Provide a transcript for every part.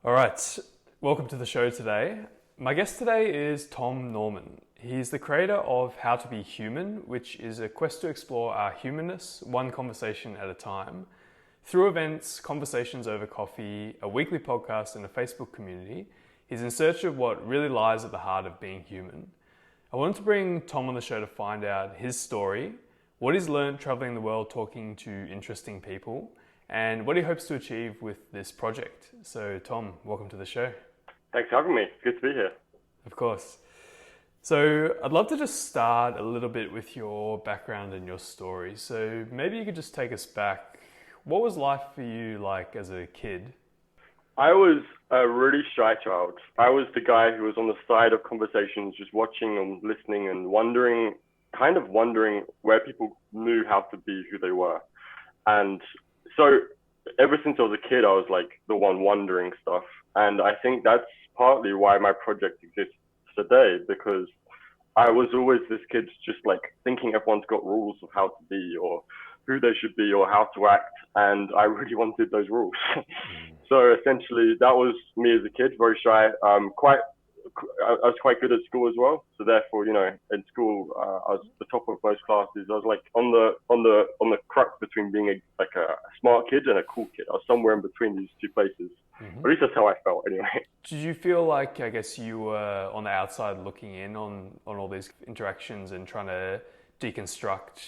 All right, welcome to the show today. My guest today is Tom Norman. He's the creator of How to Be Human, which is a quest to explore our humanness one conversation at a time. Through events, conversations over coffee, a weekly podcast, and a Facebook community, he's in search of what really lies at the heart of being human. I wanted to bring Tom on the show to find out his story, what he's learned traveling the world talking to interesting people, and what he hopes to achieve with this project. So Tom, welcome to the show. Thanks for having me. Good to be here. Of course. So I'd love to just start a little bit with your background and your story. So maybe you could just take us back. What was life for you like as a kid? I was a really shy child. I was the guy who was on the side of conversations, just watching and listening and wondering where people knew how to be who they were. And so ever since I was a kid, I was like the one wondering stuff. And I think that's partly why my project exists today, because I was always this kid just like thinking everyone's got rules of how to be or who they should be or how to act. And I really wanted those rules. So essentially that was me as a kid, very shy, I was quite good at school as well. So therefore, in school, I was the top of most classes. I was like on the crux between being a smart kid and a cool kid. I was somewhere in between these two places. Mm-hmm. At least that's how I felt anyway. Did you feel like, I guess, you were on the outside looking in on all these interactions and trying to deconstruct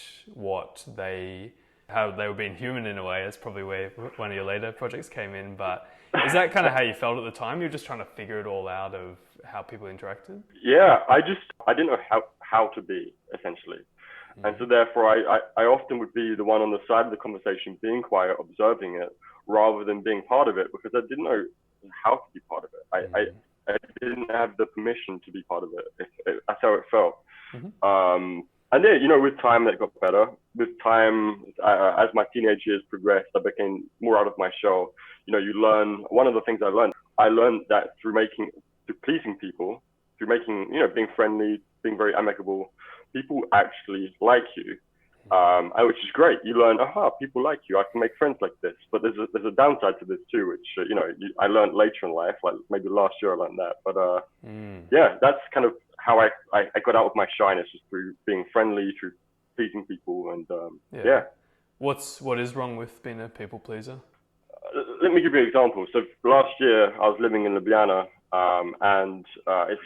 how they were being human in a way? That's probably where one of your later projects came in. But is that kind of how you felt at the time? You were just trying to figure it all out of how people interacted? Yeah, I didn't know how to be, essentially. Mm-hmm. And so therefore I often would be the one on the side of the conversation, being quiet, observing it, rather than being part of it, because I didn't know how to be part of it. Mm-hmm. I didn't have the permission to be part of it. That's how it felt. Mm-hmm. And then, with time, that got better. With time, as my teenage years progressed, I became more out of my shell. You learn, one of the things I learned that through pleasing people, through being friendly, being very amicable, people actually like you, which is great. You learn, people like you. I can make friends like this. But there's a downside to this too, which I learned later in life. Like maybe last year I learned that. But yeah, that's kind of how I got out of my shyness, just through being friendly, through pleasing people, and yeah. What is wrong with being a people pleaser? Let me give you an example. So last year I was living in Ljubljana, and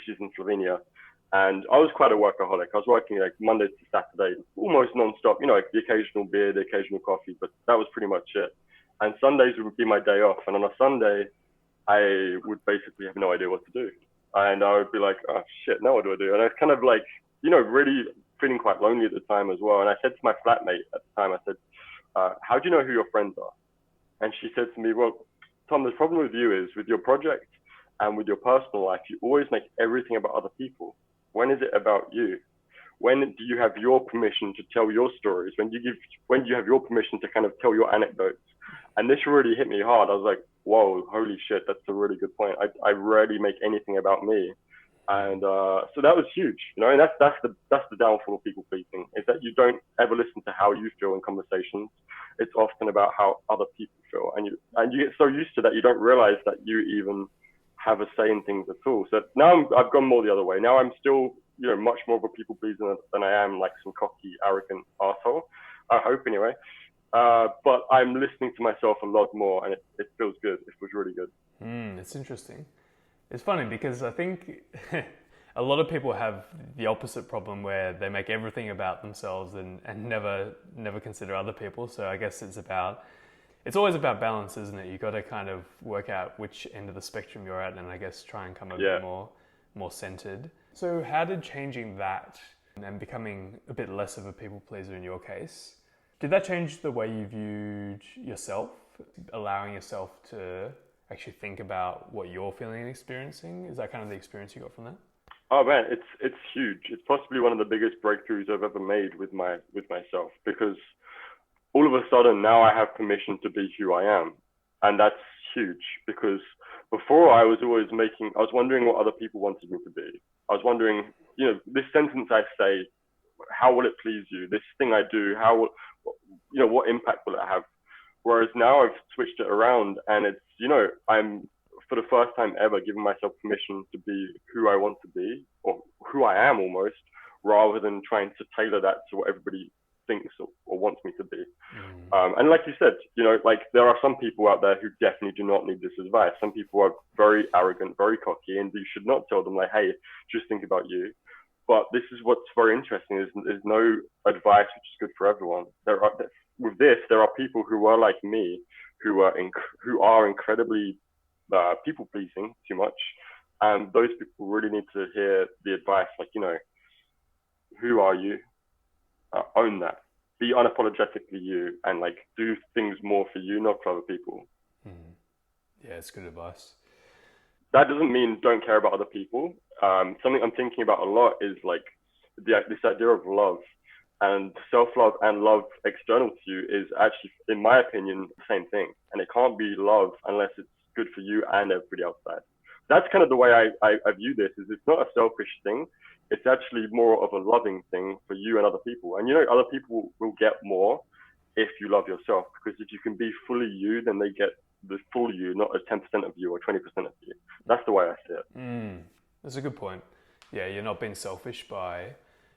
she's in Slovenia, and I was quite a workaholic. I was working like Monday to Saturday, almost non-stop. The occasional beer, the occasional coffee, but that was pretty much it. And Sundays would be my day off, and on a Sunday, I would basically have no idea what to do. And I would be like, oh shit, now what do I do? And I was kind of like, really feeling quite lonely at the time as well. And I said to my flatmate at the time, I said, how do you know who your friends are? And she said to me, well, Tom, the problem with you is with your project and with your personal life, you always make everything about other people. When is it about you? When do you have your permission to tell your stories? When do you have your permission to kind of tell your anecdotes? And this really hit me hard. I was like, whoa, holy shit, that's a really good point. I rarely make anything about me. And so that was huge, and that's the downfall of people pleasing, is that you don't ever listen to how you feel in conversations. It's often about how other people feel. And you get so used to that, you don't realize that you even have a say in things at all. So now I've gone more the other way. Now I'm still, much more of a people pleaser than I am like some cocky, arrogant asshole. I hope anyway. But I'm listening to myself a lot more, and it feels good. It feels really good. It's interesting. It's funny because I think a lot of people have the opposite problem, where they make everything about themselves and never consider other people. So I guess it's always about balance, isn't it? You got to kind of work out which end of the spectrum you're at, and I guess try and come a bit more centered. So how did changing that and becoming a bit less of a people pleaser in your case, did that change the way you viewed yourself, allowing yourself to actually think about what you're feeling and experiencing? Is that kind of the experience you got from that? Oh man, it's huge. It's possibly one of the biggest breakthroughs I've ever made with myself, because all of a sudden now I have permission to be who I am. And that's huge, because before I was wondering what other people wanted me to be. I was wondering, this sentence I say, how will it please you? This thing I do, what impact will it have? Whereas now I've switched it around, and it's, I'm for the first time ever, giving myself permission to be who I want to be, or who I am almost, rather than trying to tailor that to what everybody thinks or wants me to be. And like you said, like there are some people out there who definitely do not need this advice. Some people are very arrogant, very cocky, and you should not tell them like, hey, just think about you. But this is what's very interesting is there's no advice which is good for everyone. There are people who are like me, who are incredibly people pleasing too much, and those people really need to hear the advice. Like, who are you? Own that. Be unapologetically you, and like do things more for you, not for other people. Yeah, it's good advice. That doesn't mean don't care about other people. Something I'm thinking about a lot is like this idea of love, and self-love and love external to you is actually, in my opinion, the same thing. And it can't be love unless it's good for you and everybody outside. That's kind of the way I view this. Is it's not a selfish thing. It's actually more of a loving thing for you and other people. And other people will get more if you love yourself, because if you can be fully you, then they get the full you, not a 10% of you or 20% of you. That's the way I see it. That's a good point. Yeah, you're not being selfish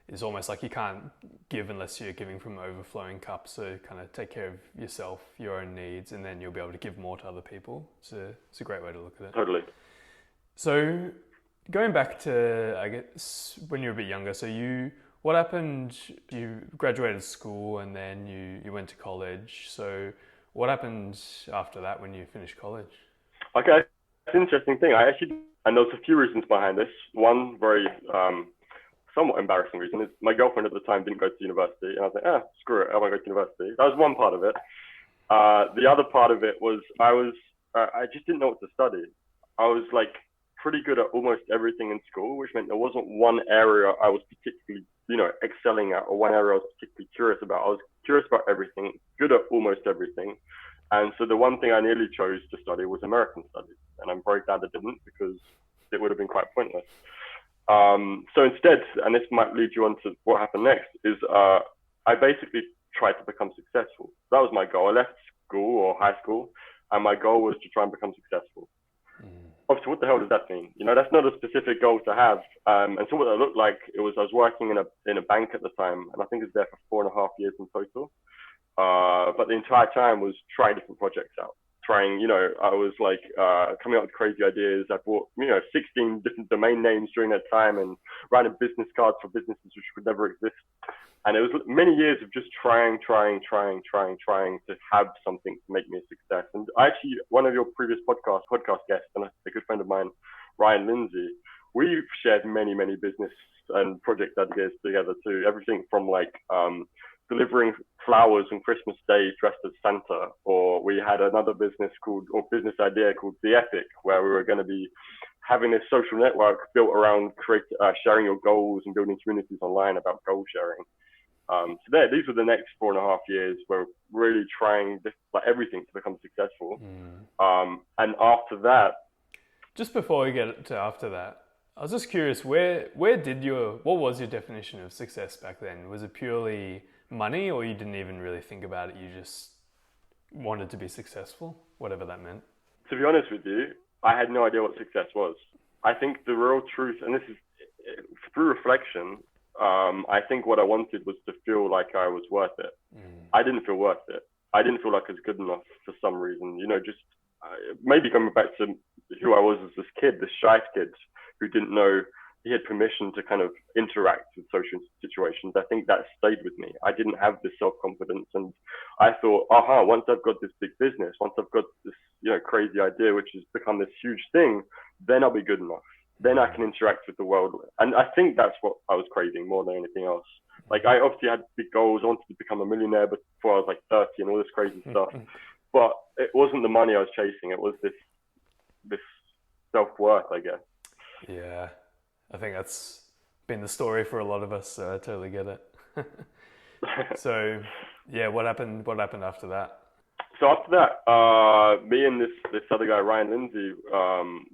it's almost like you can't give unless you're giving from overflowing cup. So kind of take care of yourself, your own needs, and then you'll be able to give more to other people. It's a great way to look at it. Totally. So going back to, I guess, when you were a bit younger, what happened? You graduated school and then you went to college. So what happened after that when you finished college? Okay, that's an interesting thing. And there's a few reasons behind this. One very somewhat embarrassing reason is my girlfriend at the time didn't go to university, and I was like, screw it, I won't go to university. That was one part of it. The other part of it was I just didn't know what to study. I was like pretty good at almost everything in school, which meant there wasn't one area I was particularly, excelling at, or one area I was particularly curious about. I was curious about everything, good at almost everything. And so the one thing I nearly chose to study was American studies. And I'm very glad I didn't, because it would have been quite pointless. So instead, and this might lead you on to what happened next, is I basically tried to become successful. That was my goal. I left school or high school, and my goal was to try and become successful. Obviously, what the hell does that mean? That's not a specific goal to have. And so what that looked like, I was working in a bank at the time, and I think I was there for 4.5 years in total. But the entire time was trying different projects out. I was like coming up with crazy ideas. I bought, 16 different domain names during that time and writing business cards for businesses which would never exist. And it was many years of just trying to have something to make me a success. And actually, one of your previous podcast guests, and a good friend of mine, Ryan Lindsay, we've shared many business and project ideas together too. Everything from like delivering flowers on Christmas Day dressed as Santa, or we had another business idea called The Epic, where we were going to be having this social network built around sharing your goals and building communities online about goal sharing. These were the next 4.5 years where we're really trying everything to become successful. And after that, just before we get to after that, I was just curious, what was your definition of success back then? Was it purely money, or you didn't even really think about it? You just wanted to be successful, whatever that meant? To be honest with you, I had no idea what success was. I think the real truth, and this is through reflection, I think what I wanted was to feel like I was worth it. I didn't feel worth it. I didn't feel like I was good enough for some reason. Maybe coming back to who I was as this kid, this shy kid who didn't know he had permission to kind of interact with social situations. I think that stayed with me. I didn't have this self-confidence, and I thought, once I've got this big business, once I've got this, crazy idea, which has become this huge thing, then I'll be good enough. Then I can interact with the world. And I think that's what I was craving more than anything else. Like, I obviously had big goals. I wanted to become a millionaire before I was like 30 and all this crazy stuff. But it wasn't the money I was chasing. It was this self-worth, I guess. Yeah, I think that's been the story for a lot of us, so I totally get it. So, yeah, what happened after that? So after that, me and this other guy, Ryan Lindsay,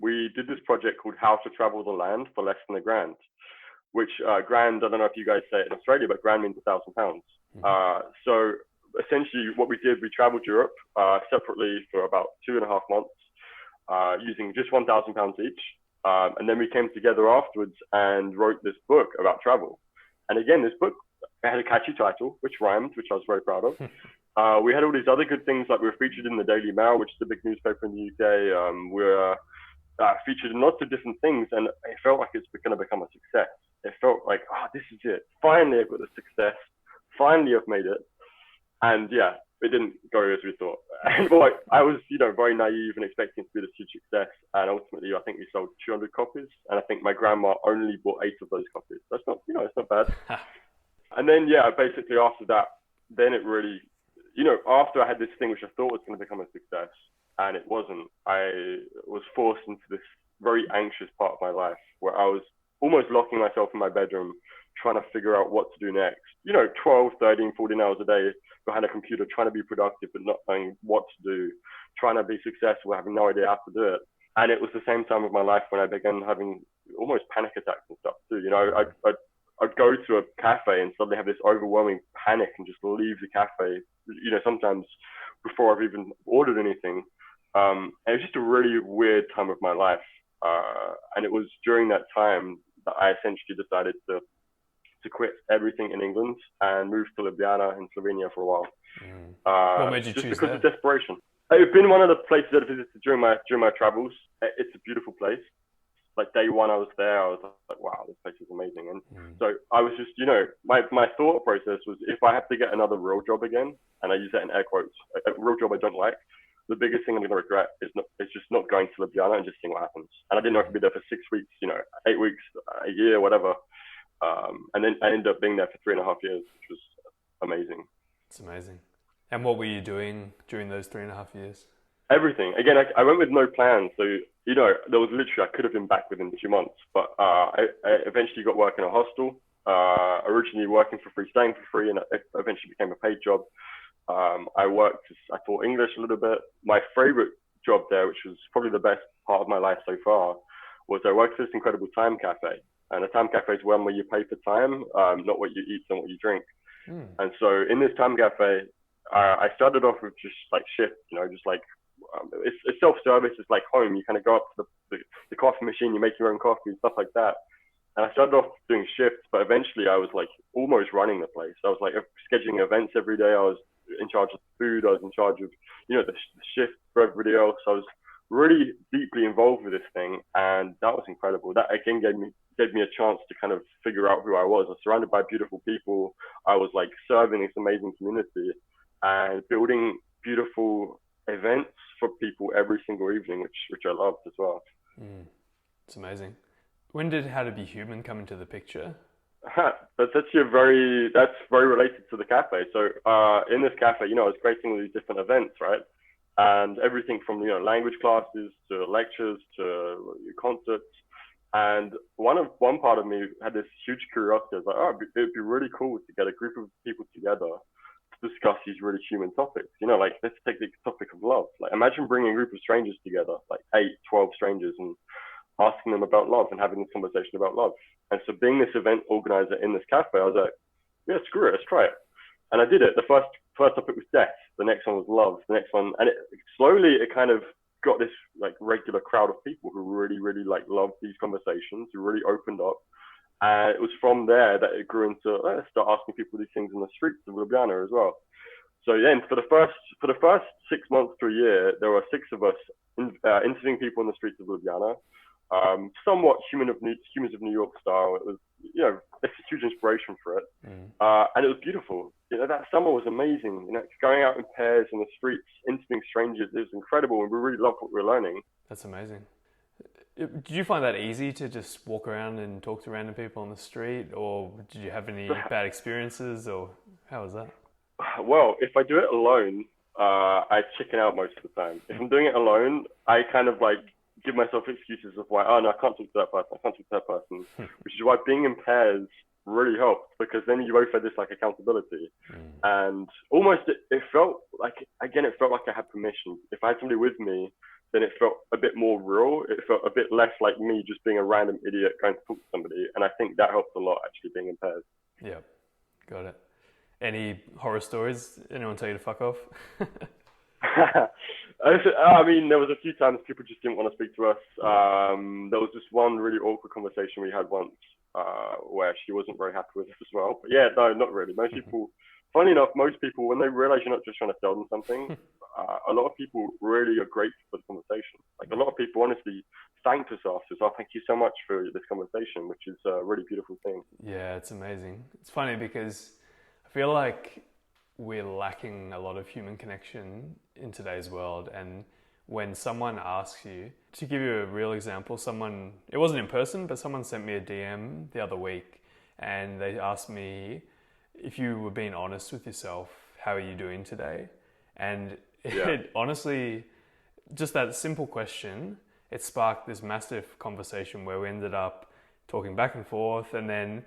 we did this project called How to Travel the Land for Less than £1,000, which grand, I don't know if you guys say it in Australia, but grand means £1,000. So essentially what we did, we traveled Europe separately for about 2.5 months. using just £1,000 each. And then we came together afterwards and wrote this book about travel. And again, this book had a catchy title, which rhymed, which I was very proud of. We had all these other good things, like we were featured in the Daily Mail, which is the big newspaper in the UK. We were featured in lots of different things, and it felt like it's going to become a success. It felt like, this is it. Finally, I've got the success. Finally, I've made it. And yeah, it didn't go as we thought. And I was, very naive and expecting it to be this huge success. And ultimately, I think we sold 200 copies. And I think my grandma only bought 8 of those copies. That's not, it's not bad. And then, basically after that, then it really, after I had this thing which I thought was going to become a success, and it wasn't, I was forced into this very anxious part of my life where I was almost locking myself in my bedroom, trying to figure out what to do next. 12, 13, 14 hours a day behind a computer, trying to be productive, but not knowing what to do, trying to be successful, having no idea how to do it. And it was the same time of my life when I began having almost panic attacks and stuff too. I'd go to a cafe and suddenly have this overwhelming panic and just leave the cafe, sometimes before I've even ordered anything. And it was just a really weird time of my life. And it was during that time that I essentially decided to quit everything in England and move to Ljubljana in Slovenia for a while. What made you just choose because that? of desperation. It's been one of the places that I visited during my travels. It's a beautiful place. Like day one I was there, I was like, wow, this place is amazing. And so I was just, my thought process was, if I have to get another real job again, and I use that in air quotes, a real job I don't like, the biggest thing I'm going to regret is just not going to Ljubljana and just seeing what happens. And I didn't know I could be there for 6 weeks, 8 weeks, a year, whatever. And then I ended up being there for 3.5 years, which was amazing. It's amazing. And what were you doing during those 3.5 years? Everything. Again, I went with no plan. So, there was literally, I could have been back within 2 months, but I eventually got work in a hostel, originally working for free, staying for free, and it eventually became a paid job. I taught English a little bit. My favorite job there, which was probably the best part of my life so far, was I worked for this incredible time cafe. And a time cafe is one where you pay for time, not what you eat and what you drink. And so in this time cafe, I started off with just like shift, just like, it's self-service. It's like home. You kind of go up to the coffee machine, you make your own coffee and stuff like that. And I started off doing shifts, but eventually I was like almost running the place. I was like scheduling events every day. I was in charge of food. I was in charge of, the shift for everybody else. I was really deeply involved with this thing. And that was incredible. That again gave me a chance to kind of figure out who I was. I was surrounded by beautiful people. I was like serving this amazing community and building beautiful events for people every single evening, which I loved as well. It's amazing. When did How to Be Human come into the picture? That's very related to the cafe. So in this cafe, I was creating all these different events, right? And everything from language classes to lectures to concerts. And one part of me had this huge curiosity. I was like, it'd be really cool to get a group of people together to discuss these really human topics. Like let's take the topic of love. Like imagine bringing a group of strangers together, like 8, 12 strangers, and asking them about love and having this conversation about love. And so being this event organizer in this cafe, I was like, yeah, screw it, let's try it. And I did it. The first topic was death. The next one was love. The next one, and it kind of got this like regular crowd of people who really, really like loved these conversations, who really opened up. And it was from there that it grew into start asking people these things in the streets of Ljubljana as well. So then for the first 6 months to a year, there were 6 of us interviewing people in the streets of Ljubljana. Somewhat Humans of New York style. It was, it's a huge inspiration for it. And it was beautiful. That summer was amazing. Going out in pairs in the streets, interviewing strangers, it was incredible. And we really loved what we were learning. That's amazing. Did you find that easy to just walk around and talk to random people on the street, or did you have any bad experiences, or how was that? Well, if I do it alone, I chicken out most of the time. If I'm doing it alone, I kind of like give myself excuses of why, no, I can't talk to that person, I can't talk to that person, which is why being in pairs really helped, because then you both had this like accountability. And almost it felt like I had permission. If I had somebody with me, then it felt a bit more real. It felt a bit less like me just being a random idiot going to talk to somebody. And I think that helped a lot, actually, being in pairs. Yeah, got it. Any horror stories? Anyone tell you to fuck off? I mean, there was a few times people just didn't want to speak to us. There was just one really awkward conversation we had once where she wasn't very happy with us as well. But yeah, no, not really. Most people, funny enough, most people, when they realize you're not just trying to sell them something, a lot of people really are grateful for the conversation. Like a lot of people honestly thanked us afterwards. Oh, thank you so much for this conversation, which is a really beautiful thing. Yeah, it's amazing. It's funny because I feel like we're lacking a lot of human connection in today's world. And when someone asks you, to give you a real example, it wasn't in person, but someone sent me a DM the other week and they asked me, if you were being honest with yourself, how are you doing today? And it honestly, just that simple question, it sparked this massive conversation where we ended up talking back and forth, and then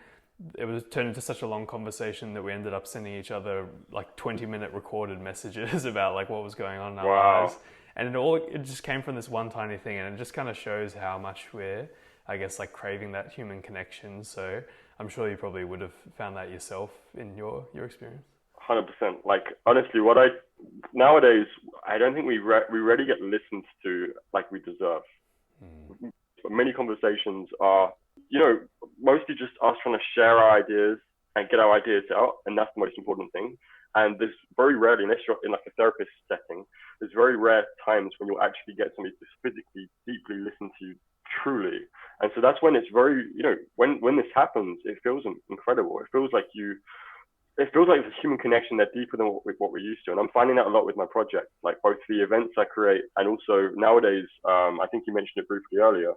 it was turned into such a long conversation that we ended up sending each other like 20-minute recorded messages about like what was going on in our lives. And it just came from this one tiny thing, and it just kind of shows how much we're, I guess, like craving that human connection. So I'm sure you probably would have found that yourself in your experience. 100%. Like honestly, nowadays I don't think we rarely get listened to like we deserve. Many conversations are, mostly just us trying to share our ideas and get our ideas out, and that's the most important thing. And there's very rarely, unless you're in like a therapist setting, there's very rare times when you'll actually get somebody to physically, deeply listen to you truly. And so that's when it's very, when this happens, it feels incredible. It feels like it's a human connection that's deeper than what we're used to. And I'm finding that a lot with my project, like both the events I create and also nowadays, I think you mentioned it briefly earlier,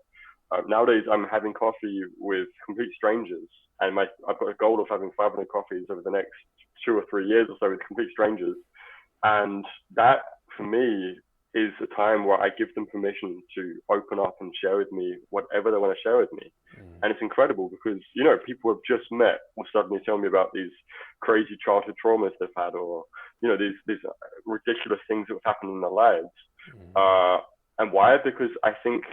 nowadays I'm having coffee with complete strangers, and I've got a goal of having 500 coffees over the next 2 or 3 years or so with complete strangers. And that for me is a time where I give them permission to open up and share with me whatever they want to share with me. And it's incredible because, people have just met will suddenly tell me about these crazy childhood traumas they've had, or, these ridiculous things that have happened in their lives. And why? Because I think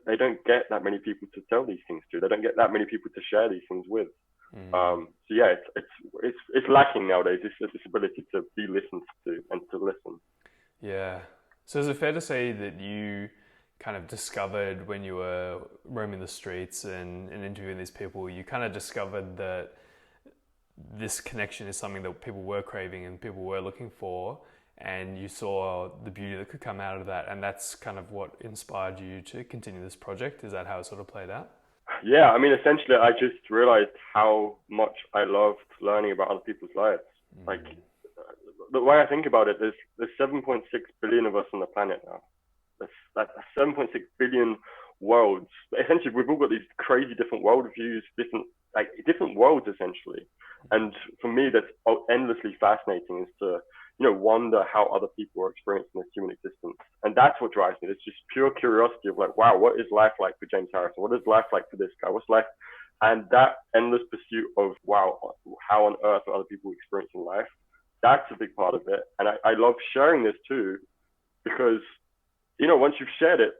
they don't get that many people to tell these things to. They don't get that many people to share these things with. So yeah, it's lacking nowadays. It's this ability to be listened to and to listen. Yeah. So is it fair to say that you kind of discovered when you were roaming the streets and interviewing these people, you kind of discovered that this connection is something that people were craving and people were looking for, and you saw the beauty that could come out of that, and that's kind of what inspired you to continue this project? Is that how it sort of played out? Yeah, I mean, essentially, I just realized how much I loved learning about other people's lives. Like, the way I think about it, there's 7.6 billion of us on the planet now. That's 7.6 billion worlds. But essentially, we've all got these crazy different worldviews, different worlds, essentially. And for me, that's endlessly fascinating, is to wonder how other people are experiencing this human existence. And that's what drives me. It's just pure curiosity of like, wow, what is life like for James Harrison? What is life like for this guy? What's life? And that endless pursuit of, wow, how on earth are other people experiencing life? That's a big part of it. And I love sharing this too, because, once you've shared it,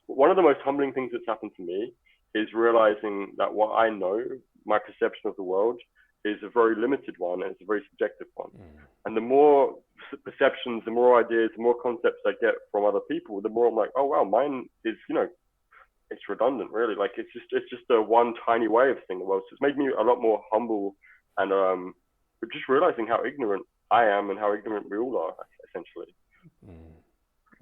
one of the most humbling things that's happened to me is realizing that what I know, my perception of the world, is a very limited one, and it's a very subjective one. And the more perceptions, the more ideas, the more concepts I get from other people, the more I'm like, oh wow, mine is, it's redundant, really. Like it's just a one tiny way of seeing the world. So it's made me a lot more humble, and just realizing how ignorant I am and how ignorant we all are, essentially.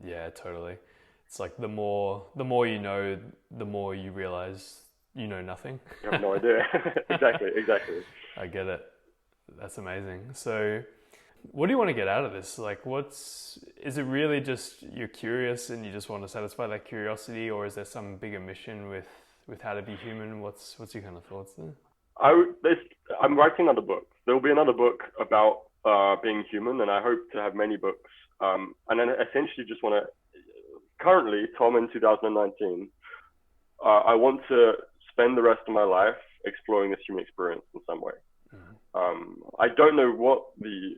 Yeah, totally. It's like the more you know, the more you realize you know nothing. You have no idea. Exactly. I get it. That's amazing. So what do you want to get out of this? Like, is it really just you're curious and you just want to satisfy that curiosity, or is there some bigger mission with how to be human? What's your kind of thoughts there? I'm writing another book. There will be another book about being human, and I hope to have many books. And then essentially just want to, currently, Tom, in 2019, I want to spend the rest of my life exploring this human experience in some way. I don't know what the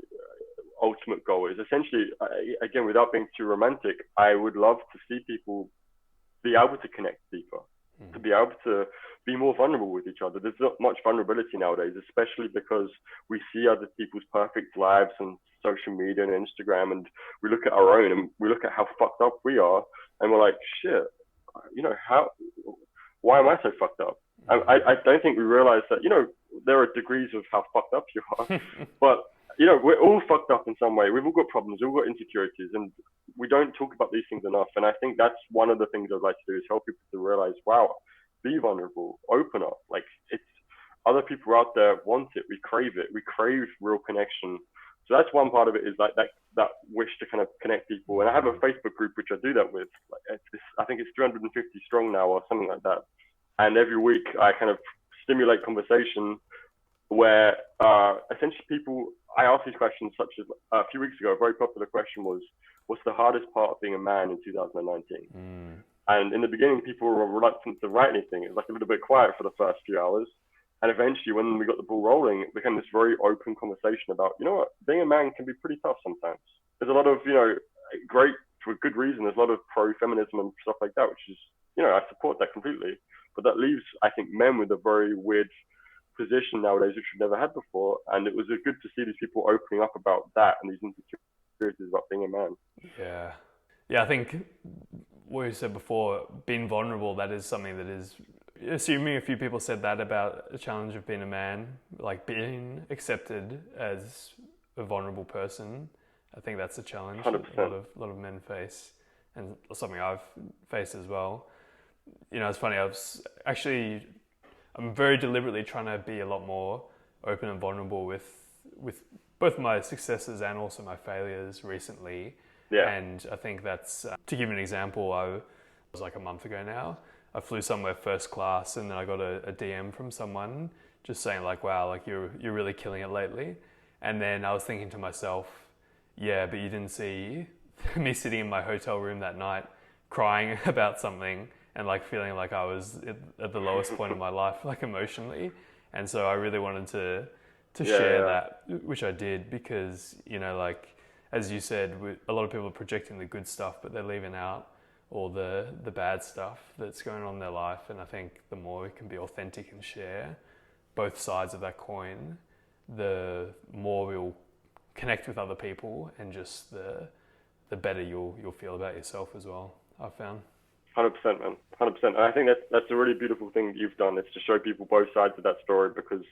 ultimate goal is. Essentially, again, without being too romantic, I would love to see people be able to connect deeper, to be able to be more vulnerable with each other. There's not much vulnerability nowadays, especially because we see other people's perfect lives and social media and Instagram, and we look at our own and we look at how fucked up we are, and we're like, shit, why am I so fucked up? I don't think we realize that, there are degrees of how fucked up you are, but, we're all fucked up in some way. We've all got problems, we've all got insecurities, and we don't talk about these things enough. And I think that's one of the things I'd like to do, is help people to realize, wow, be vulnerable, open up. Like, it's other people out there want it. We crave it. We crave real connection. So that's one part of it, is like that wish to kind of connect people. And I have a Facebook group which I do that with. I think it's 350 strong now or something like that. And every week I kind of stimulate conversation where essentially I ask these questions, such as a few weeks ago, a very popular question was, what's the hardest part of being a man in 2019? And in the beginning, people were reluctant to write anything. It was like a little bit quiet for the first few hours. And eventually, when we got the ball rolling, it became this very open conversation about, being a man can be pretty tough sometimes. There's a lot of, great, for good reason, there's a lot of pro-feminism and stuff like that, which is, I support that completely. But that leaves, I think, men with a very weird position nowadays, which we've never had before. And it was good to see these people opening up about that and these insecurities about being a man. Yeah. Yeah, I think what you said before, being vulnerable, that is something that is, assuming a few people said that about the challenge of being a man, like being accepted as a vulnerable person, I think that's a challenge 100%. a lot of men face, and something I've faced as well. It's funny, I'm very deliberately trying to be a lot more open and vulnerable with both my successes and also my failures recently. Yeah. And I think that's, to give an example, it was like a month ago now, I flew somewhere first class, and then I got a DM from someone just saying like, wow, like you're really killing it lately. And then I was thinking to myself, yeah, but you didn't see me sitting in my hotel room that night crying about something and like feeling like I was at the lowest point of my life, like emotionally. And so I really wanted to share that, which I did, because, like, as you said, a lot of people are projecting the good stuff, but they're leaving out all the bad stuff that's going on in their life. And I think the more we can be authentic and share both sides of that coin, the more we'll connect with other people, and just the better you'll feel about yourself as well, I've found. 100%, man. 100%. And I think that's a really beautiful thing that you've done, is to show people both sides of that story, because,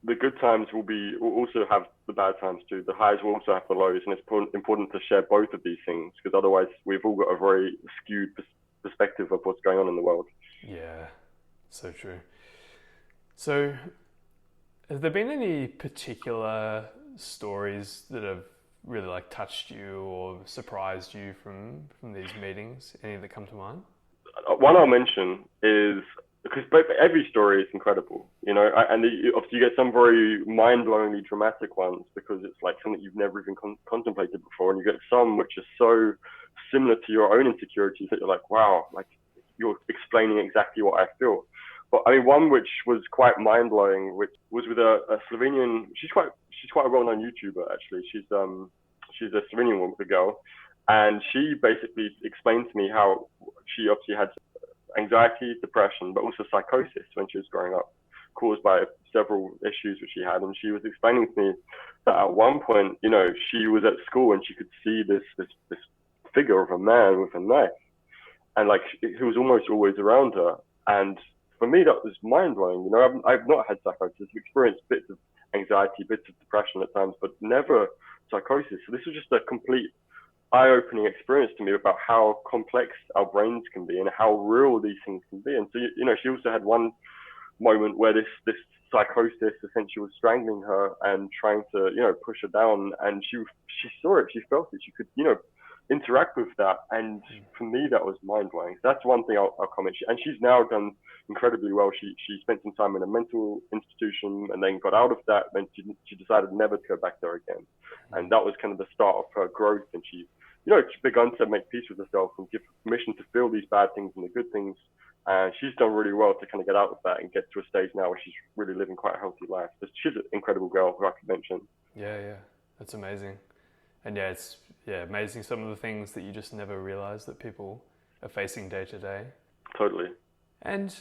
the good times will also have the bad times too. The highs will also have the lows, and it's important to share both of these things, because otherwise we've all got a very skewed perspective of what's going on in the world. Yeah, so true. So, has there been any particular stories that have really like touched you or surprised you from these meetings? Any that come to mind? One I'll mention is, because every story is incredible, and obviously you get some very mind-blowingly dramatic ones, because it's like something you've never even contemplated before, and you get some which are so similar to your own insecurities that you're like, wow, like you're explaining exactly what I feel. But I mean, one which was quite mind-blowing, which was with a Slovenian. She's quite a well-known YouTuber, actually. She's a Slovenian girl, and she basically explained to me how she obviously had anxiety, depression, but also psychosis when she was growing up, caused by several issues which she had. And she was explaining to me that at one point, she was at school and she could see this figure of a man with a knife, and like he was almost always around her. And for me, that was mind blowing. I've not had psychosis. I've experienced bits of anxiety, bits of depression at times, but never psychosis. So this was just a complete eye-opening experience to me about how complex our brains can be and how real these things can be. And so, she also had one moment where this psychosis essentially was strangling her and trying to, push her down. And she saw it, she felt it, she could, interact with that. And for me, that was mind-blowing. So that's one thing I'll comment. And she's now done incredibly well. She spent some time in a mental institution and then got out of that. Then she decided never to go back there again. And that was kind of the start of her growth. And she begun to make peace with herself and give permission to feel these bad things and the good things. And she's done really well to kind of get out of that and get to a stage now where she's really living quite a healthy life. So she's an incredible girl who I could mention. Yeah, that's amazing. And it's amazing some of the things that you just never realize that people are facing day to day. Totally. And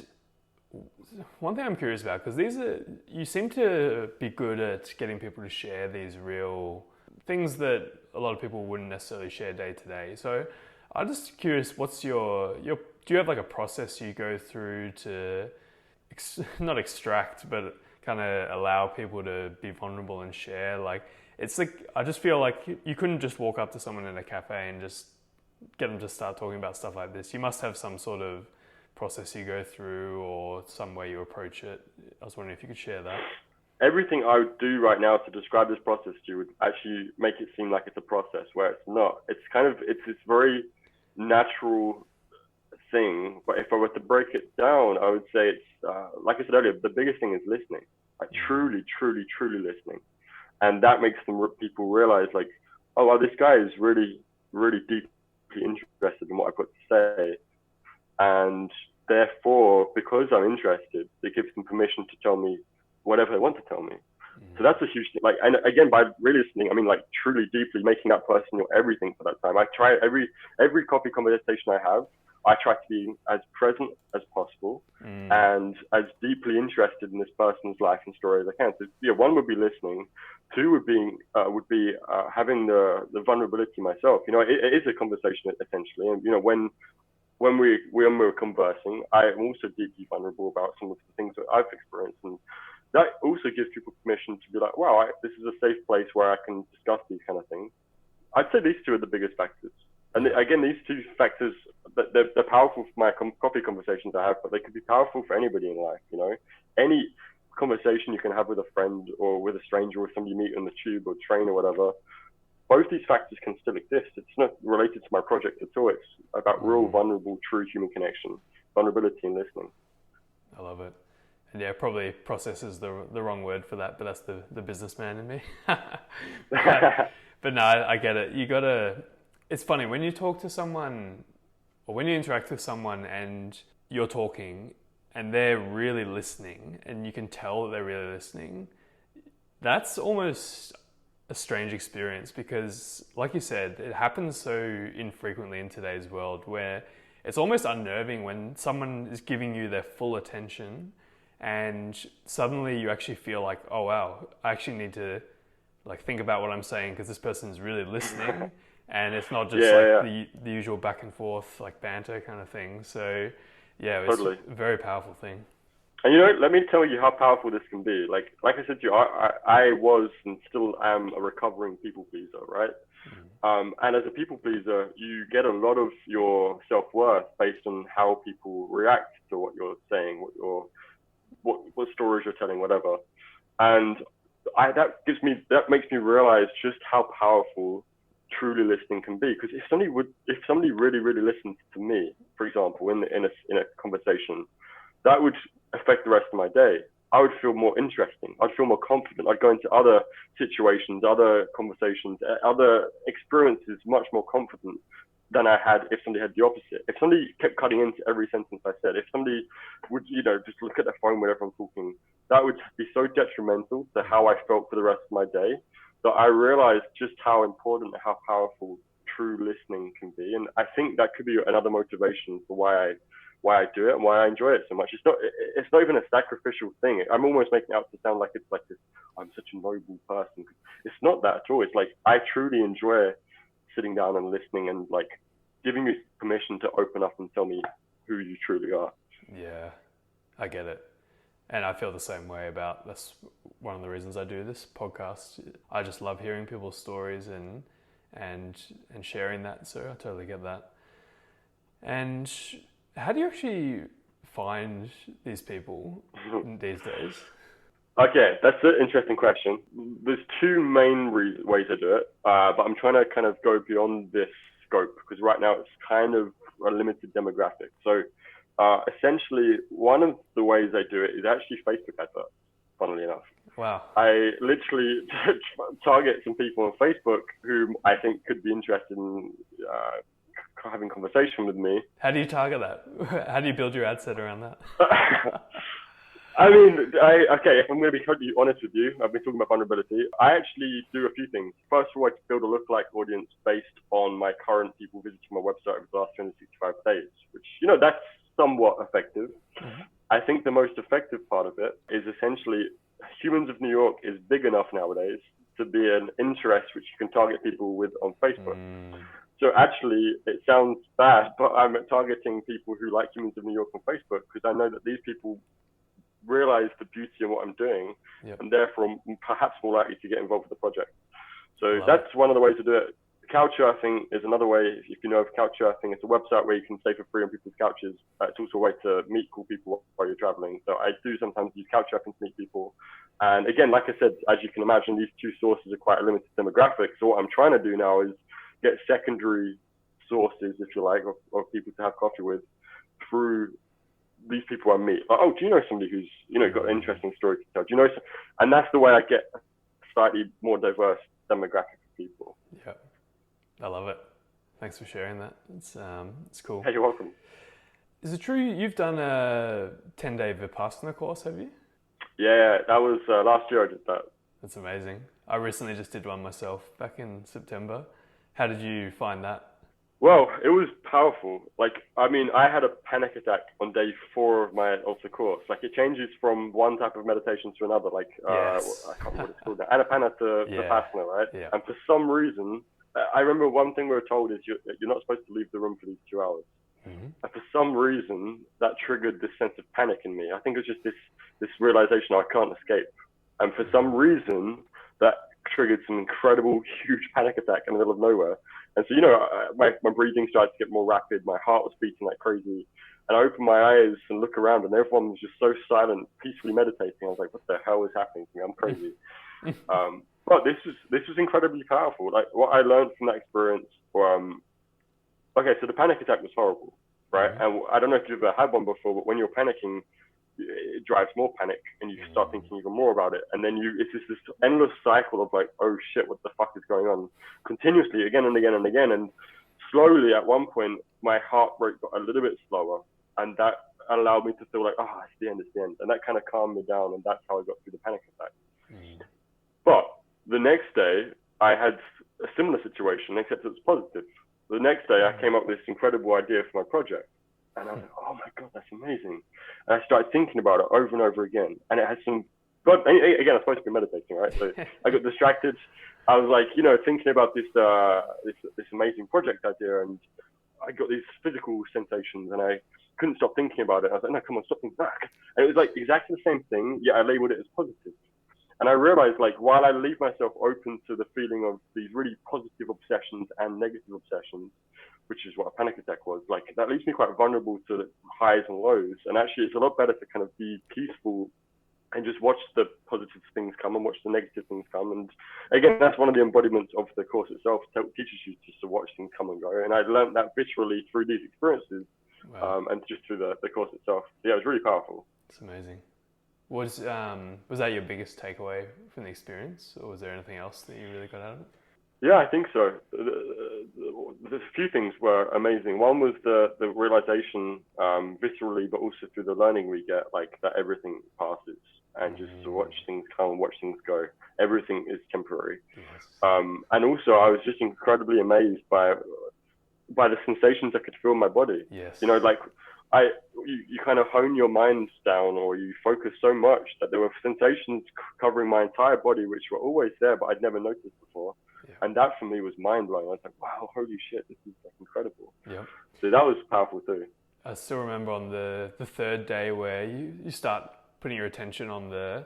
one thing I'm curious about, because you seem to be good at getting people to share these real things that a lot of people wouldn't necessarily share day to day. So I'm just curious, what's do you have like a process you go through to not extract, but kind of allow people to be vulnerable and share? Like, it's like, I just feel like you couldn't just walk up to someone in a cafe and just get them to start talking about stuff like this. You must have some sort of process you go through or some way you approach it. I was wondering if you could share that. Everything I would do right now to describe this process to you would actually make it seem like it's a process where it's not. It's this very natural thing. But if I were to break it down, I would say it's, like I said earlier, the biggest thing is listening. Like truly, truly, truly listening. And that makes people realize like, oh, well, this guy is really, really deeply interested in what I've got to say. And therefore, because I'm interested, it gives them permission to tell me whatever they want to tell me. So that's a huge thing. Like, and again, by really listening, I mean like truly deeply making that person your everything for that time. I try every coffee conversation I have, I try to be as present as possible and as deeply interested in this person's life and story as I can. So yeah, one would be listening. Two would be having the vulnerability myself. You know, it is a conversation essentially, and you know when we're conversing, I am also deeply vulnerable about some of the things that I've experienced, and that also gives people permission to be like, wow, this is a safe place where I can discuss these kind of things. I'd say these two are the biggest factors. And again, these two factors, they're powerful for my coffee conversations I have, but they could be powerful for anybody in life, you know? Any conversation you can have with a friend or with a stranger or somebody you meet on the tube or train or whatever, both these factors can still exist. It's not related to my project at all. It's about real, vulnerable, true human connection, vulnerability and listening. I love it. And yeah, probably process is the wrong word for that, but that's the businessman in me. but no, I get it. You gotta, it's funny, when you talk to someone, or when you interact with someone and you're talking and they're really listening and you can tell that they're really listening, that's almost a strange experience because, like you said, it happens so infrequently in today's world where it's almost unnerving when someone is giving you their full attention and suddenly you actually feel like, oh wow, I actually need to like think about what I'm saying because this person's really listening and it's not just the usual back and forth like banter kind of thing. So yeah, it's a very powerful thing. And you know, let me tell you how powerful this can be. Like I said to you, I was and still am a recovering people pleaser, right? And as a people pleaser, you get a lot of your self-worth based on how people react to what you're saying, what stories you're telling, whatever. And that makes me realize just how powerful truly listening can be. Because if somebody really, really listens to me, for example, in a conversation, that would affect the rest of my day. I would feel more interesting. I'd feel more confident. I'd go into other situations, other conversations, other experiences much more confident than I had if somebody had the opposite. If somebody kept cutting into every sentence I said, if somebody would, you know, just look at their phone whenever I'm talking, that would be so detrimental to how I felt for the rest of my day that I realized just how important and how powerful true listening can be. And I think that could be another motivation for why I do it and why I enjoy it so much. It's not even a sacrificial thing. I'm almost making it out to sound like it's like this, I'm such a noble person. It's not that at all. It's like I truly enjoy sitting down and listening and like giving you permission to open up and tell me who you truly are. Yeah, I get it. And I feel the same way about, that's one of the reasons I do this podcast. I just love hearing people's stories and sharing that. So I totally get that. And how do you actually find these people these days? Okay, that's an interesting question. There's two main ways I do it, but I'm trying to kind of go beyond this scope because right now it's kind of a limited demographic. So essentially, one of the ways I do it is actually Facebook adverts, funnily enough. Wow. I literally target some people on Facebook who I think could be interested in having conversation with me. How do you target that? How do you build your ad set around that? I mean, if I'm going to be totally honest with you, I've been talking about vulnerability. I actually do a few things. First of all, I build a lookalike audience based on my current people visiting my website over the last 365 days, which, you know, that's somewhat effective. Mm-hmm. I think the most effective part of it is essentially Humans of New York is big enough nowadays to be an interest which you can target people with on Facebook. So actually, it sounds bad, but I'm targeting people who like Humans of New York on Facebook because I know that these people realize the beauty in what I'm doing, and therefore perhaps more likely to get involved with the project. So that's one of the ways to do it. Couchsurfing is another way. If you know of Couchsurfing, it's a website where you can stay for free on people's couches. It's also a way to meet cool people while you're traveling. So I do sometimes use Couchsurfing to meet people. And again, like I said, as you can imagine, these two sources are quite a limited demographic. So what I'm trying to do now is get secondary sources, if you like, of people to have coffee with through these people I meet. Like, oh, do you know somebody who's got an interesting story to tell? Do you know? And that's the way I get a slightly more diverse demographic of people. Yeah. I love it. Thanks for sharing that. It's cool. Hey, you're welcome. Is it true you've done a 10-day Vipassana course, have you? Yeah, that was last year I did that. That's amazing. I recently just did one myself back in September. How did you find that? Well, it was powerful. I had a panic attack on day 4 of the course. It changes from one type of meditation to another. Yes. I can't remember what it's called now. Anapana to Vipassana, right? Yeah. And for some reason, I remember one thing we were told is you're not supposed to leave the room for these 2 hours. Mm-hmm. And for some reason, that triggered this sense of panic in me. I think it was just this realization I can't escape. And for some reason, that triggered some incredible, huge panic attack in the middle of nowhere. And so, my breathing started to get more rapid. My heart was beating like crazy. And I opened my eyes and looked around, and everyone was just so silent, peacefully meditating. I was like, what the hell is happening to me? I'm crazy. But this was incredibly powerful. What I learned from that experience, okay, so the panic attack was horrible, right? Mm-hmm. And I don't know if you've ever had one before, but when you're panicking, it drives more panic, and you start thinking even more about it. And then it's just this endless cycle of oh shit, what the fuck is going on? Continuously, again and again and again. And slowly, at one point, my heart rate got a little bit slower, and that allowed me to feel like, it's the end, it's the end. And that kind of calmed me down, and that's how I got through the panic attack. Mm. But the next day, I had a similar situation, except it was positive. The next day, I came up with this incredible idea for my project. And I was like, oh my God, that's amazing. And I started thinking about it over and over again. And it had some, but again, I'm supposed to be meditating, right? So I got distracted. I was thinking about this amazing project idea. And I got these physical sensations, and I couldn't stop thinking about it. I was like, no, come on, stop thinking back. And it was exactly the same thing, yet I labeled it as positive. And I realized, while I leave myself open to the feeling of these really positive obsessions and negative obsessions, which is what a panic attack was, that leaves me quite vulnerable to the highs and lows. And actually, it's a lot better to kind of be peaceful and just watch the positive things come and watch the negative things come. And again, that's one of the embodiments of the course itself. It teaches you just to watch things come and go. And I learned that viscerally through these experiences. Wow. And just through the course itself. So yeah, it was really powerful. It's amazing. Was that your biggest takeaway from the experience, or was there anything else that you really got out of it? Yeah, I think so. There's a few things were amazing. One was the realization, viscerally, but also through the learning we get, that everything passes, and just to watch things come and watch things go. Everything is temporary. Yes. And also, I was just incredibly amazed by the sensations I could feel in my body. Yes. You kind of hone your mind down, or you focus so much that there were sensations covering my entire body, which were always there, but I'd never noticed before. Yeah. And that for me was mind blowing. I was like, wow, holy shit, this is incredible. Yeah. So that was powerful too. I still remember on the third day where you start putting your attention on the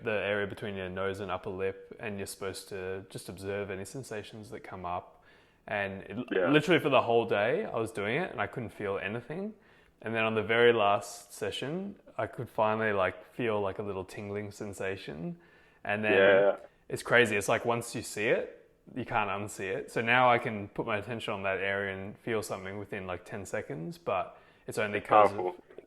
area between your nose and upper lip, and you're supposed to just observe any sensations that come up. And literally for the whole day, I was doing it and I couldn't feel anything. And then on the very last session, I could finally feel a little tingling sensation. And then it's crazy. It's once you see it, you can't unsee it. So now I can put my attention on that area and feel something within 10 seconds, but it's only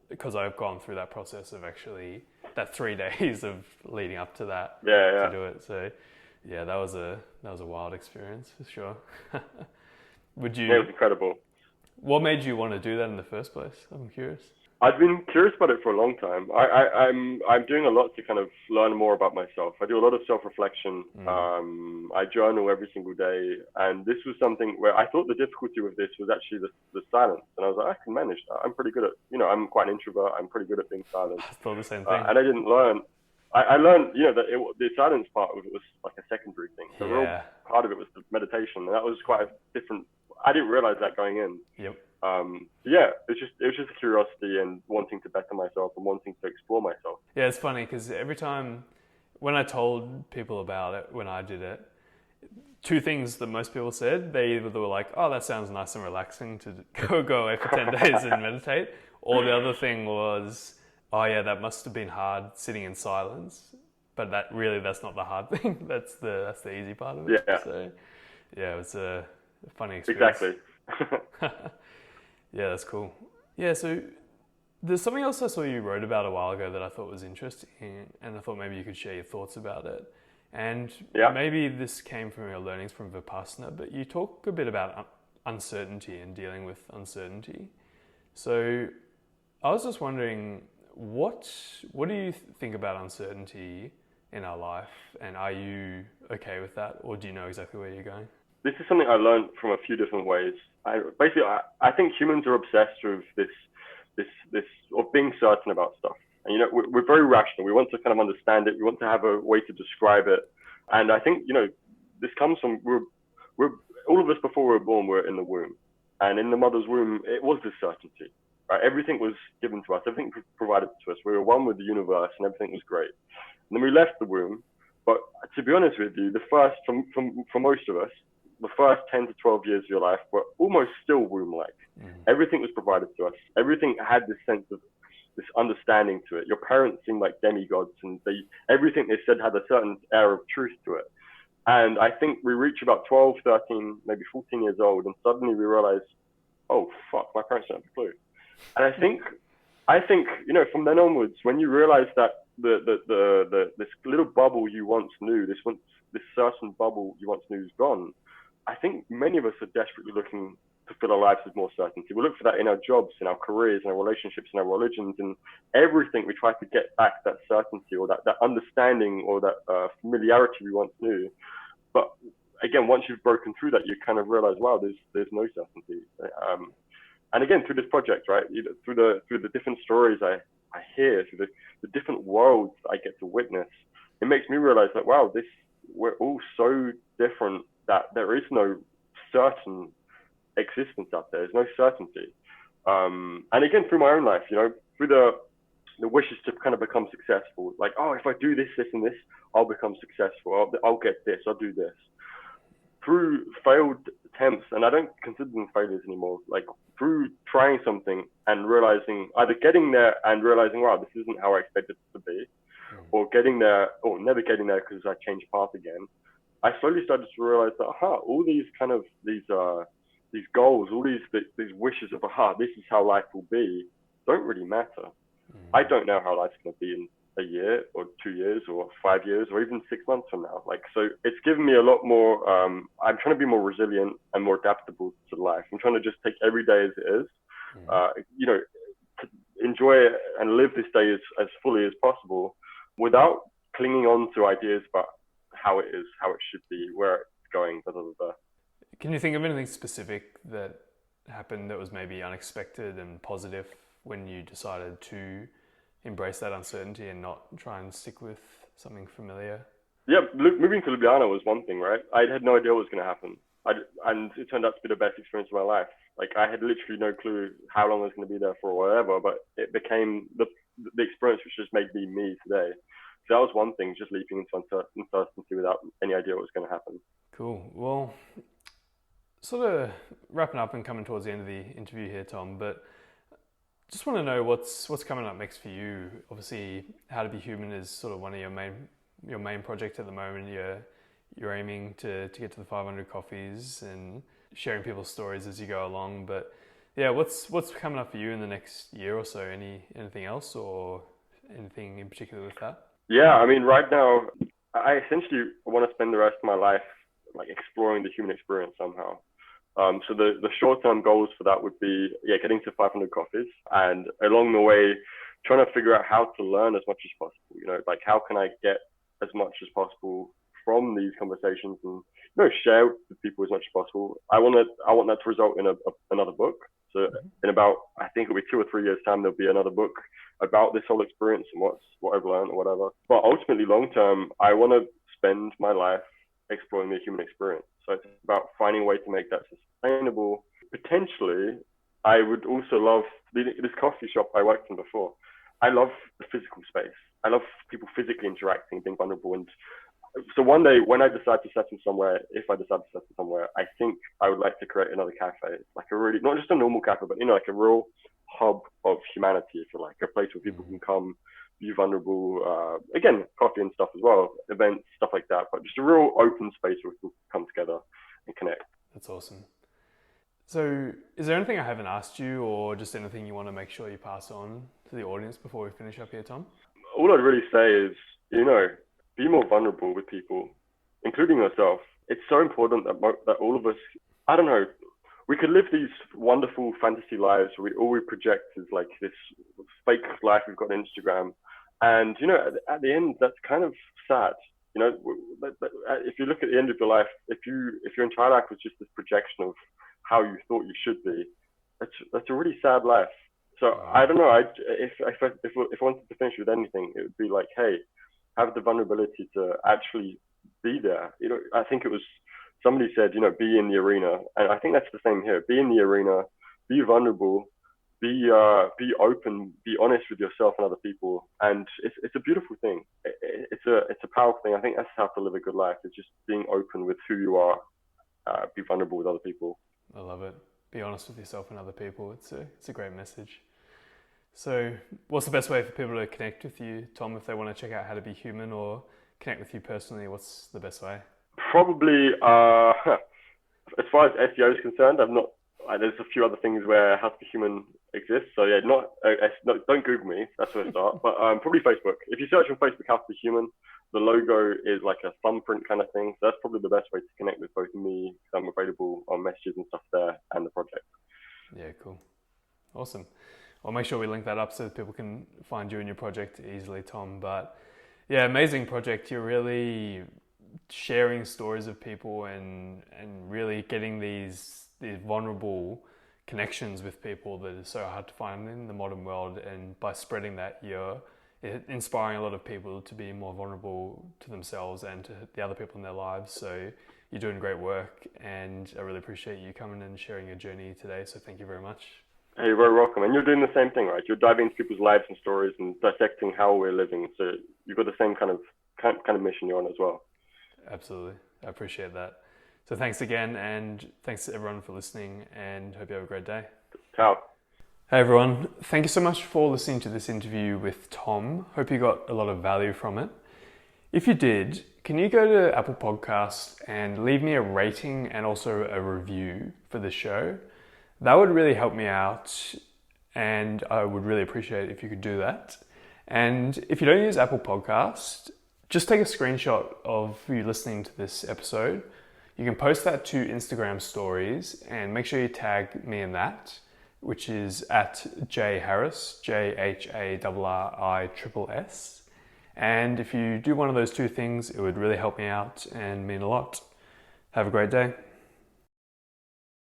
because I've gone through that process of actually that 3 days of leading up to that to do it. So yeah, that was a wild experience for sure. It was incredible. What made you want to do that in the first place? I'm curious. I've been curious about it for a long time. I'm doing a lot to kind of learn more about myself. I do a lot of self-reflection. Mm. I journal every single day, and this was something where I thought the difficulty with this was actually the silence. And I was like, I can manage that. I'm pretty good at, I'm quite an introvert. I'm pretty good at being silent. I thought the same thing. And I didn't learn. I learned, that the silence part of it was like a secondary thing. The real Yeah. part of it was the meditation, and that was quite a different. I didn't realize that going in. Yep. Yeah, it was just a curiosity and wanting to better myself and wanting to explore myself. Yeah, it's funny because every time when I told people about it, when I did it, two things that most people said, they either were like, oh, that sounds nice and relaxing to go away for 10 days and meditate. Or the other thing was, oh yeah, that must have been hard sitting in silence. But that's not the hard thing. That's the easy part of it. Yeah. So yeah, it was a funny experience. Exactly. Yeah, that's cool. Yeah, so there's something else I saw you wrote about a while ago that I thought was interesting, and I thought maybe you could share your thoughts about it. And Yeah. maybe this came from your learnings from Vipassana, but you talk a bit about uncertainty and dealing with uncertainty. So I was just wondering, what do you think about uncertainty in our life, and are you okay with that, or do you know exactly where you're going? This is something I learned from a few different ways. I think humans are obsessed with this of being certain about stuff. And we're very rational. We want to kind of understand it. We want to have a way to describe it. And I think this comes from we're all of us before we were born were in the womb, and in the mother's womb it was this certainty. Right? Everything was given to us. Everything was provided to us. We were one with the universe, and everything was great. And then we left the womb. But to be honest with you, the first for most of us, the first 10 to 12 years of your life were almost still womb-like. Everything was provided to us. Everything had this sense of this understanding to it. Your parents seemed like demigods, and everything they said had a certain air of truth to it. And I think we reach about 12, 13, maybe 14 years old, and suddenly we realize, oh, fuck, my parents don't have a clue. And I think, from then onwards, when you realize that this little bubble you once knew, this certain bubble you once knew is gone, I think many of us are desperately looking to fill our lives with more certainty. We look for that in our jobs, in our careers, in our relationships, in our religions, and everything. We try to get back that certainty or that understanding or that familiarity we once knew. But again, once you've broken through that, you kind of realize, wow, there's no certainty. And again, through this project, right, through the different stories I hear, through the different worlds I get to witness, it makes me realize that, wow, we're all so different that there is no certain existence out there. There's no certainty. And again, through my own life, through the wishes to kind of become successful, like, oh, if I do this, this, and this, I'll become successful. I'll get this. I'll do this. Through failed attempts, and I don't consider them failures anymore, like through trying something and realizing, either getting there and realizing, wow, this isn't how I expected it to be, or getting there, or never getting there because I changed path again, I slowly started to realize that, all these kind of, these goals, all these wishes of, this is how life will be, don't really matter. I don't know how life's going to be in a year or 2 years or 5 years or even 6 months from now. So it's given me a lot more, I'm trying to be more resilient and more adaptable to life. I'm trying to just take every day as it is, to enjoy it and live this day as fully as possible without clinging on to ideas about how it is, how it should be, where it's going, blah, blah, blah. Can you think of anything specific that happened that was maybe unexpected and positive when you decided to embrace that uncertainty and not try and stick with something familiar? Yeah, moving to Ljubljana was one thing, right? I had no idea what was going to happen. And it turned out to be the best experience of my life. Like, I had literally no clue how long I was going to be there for or whatever, but it became the experience which just made me today. So that was one thing, just leaping into uncertainty without any idea what was going to happen. Cool. Well, sort of wrapping up and coming towards the end of the interview here, Tom, but just want to know what's coming up next for you. Obviously, How to Be Human is sort of one of your main project at the moment. You're aiming to get to the 500 coffees and sharing people's stories as you go along. But yeah, what's coming up for you in the next year or so? Anything else or anything in particular with that? Yeah, I mean, right now, I essentially want to spend the rest of my life like exploring the human experience somehow. So the short-term goals for that would be, getting to 500 coffees, and along the way, trying to figure out how to learn as much as possible. Like how can I get as much as possible from these conversations, and share with people as much as possible. I want that to result in another book. So in about, I think it'll be 2 or 3 years time, there'll be another book about this whole experience and what I've learned or whatever. But ultimately, long term, I want to spend my life exploring the human experience. So it's about finding a way to make that sustainable. Potentially, I would also love this coffee shop I worked in before. I love the physical space. I love people physically interacting, being vulnerable. And so one day when I decide to settle somewhere, if I decide to settle somewhere, I think I would like to create another cafe, like a really, not just a normal cafe, but like a real hub of humanity, if you like, a place where people can come, be vulnerable, again, coffee and stuff as well, events, stuff like that, but just a real open space where people come together and connect. That's awesome. So is there anything I haven't asked you, or just anything you want to make sure you pass on to the audience before we finish up here, Tom? All I'd really say is, be more vulnerable with people, including yourself. It's so important that all of us, I don't know, we could live these wonderful fantasy lives where all we project is like this fake life we've got on Instagram. And, at the end, that's kind of sad. If you look at the end of your life, if your entire life was just this projection of how you thought you should be, that's a really sad life. So I don't know. If I wanted to finish with anything, it would be like, hey, have the vulnerability to actually be there. I think it was somebody said, be in the arena, and I think that's the same here. Be in the arena, be vulnerable, be open, be honest with yourself and other people, and it's a beautiful thing. It's a powerful thing. I think that's how to live a good life. It's just being open with who you are, be vulnerable with other people. I love it. Be honest with yourself and other people. It's a great message. So what's the best way for people to connect with you, Tom, if they want to check out How to Be Human or connect with you personally? What's the best way? Probably, as far as SEO is concerned, there's a few other things where How to Be Human exists. So yeah, don't Google me. That's where I start. But probably Facebook. If you search on Facebook, How to Be Human, the logo is like a thumbprint kind of thing. So that's probably the best way to connect with both me, because I'm available on messages and stuff there, and the project. Yeah, cool. Awesome. I'll make sure we link that up so that people can find you and your project easily, Tom. But yeah, amazing project. You're really sharing stories of people and really getting these vulnerable connections with people that is so hard to find in the modern world. And by spreading that, you're inspiring a lot of people to be more vulnerable to themselves and to the other people in their lives. So you're doing great work, and I really appreciate you coming and sharing your journey today. So thank you very much. Hey, you're very welcome. And you're doing the same thing, right? You're diving into people's lives and stories and dissecting how we're living. So you've got the same kind of mission you're on as well. Absolutely. I appreciate that. So thanks again, and thanks to everyone for listening, and hope you have a great day. Ciao. Hey everyone. Thank you so much for listening to this interview with Tom. Hope you got a lot of value from it. If you did, can you go to Apple Podcasts and leave me a rating and also a review for the show? That would really help me out, and I would really appreciate it if you could do that. And if you don't use Apple Podcast, just take a screenshot of you listening to this episode. You can post that to Instagram stories and make sure you tag me in that, which is at jharris, JHARRISS. And if you do one of those two things, it would really help me out and mean a lot. Have a great day.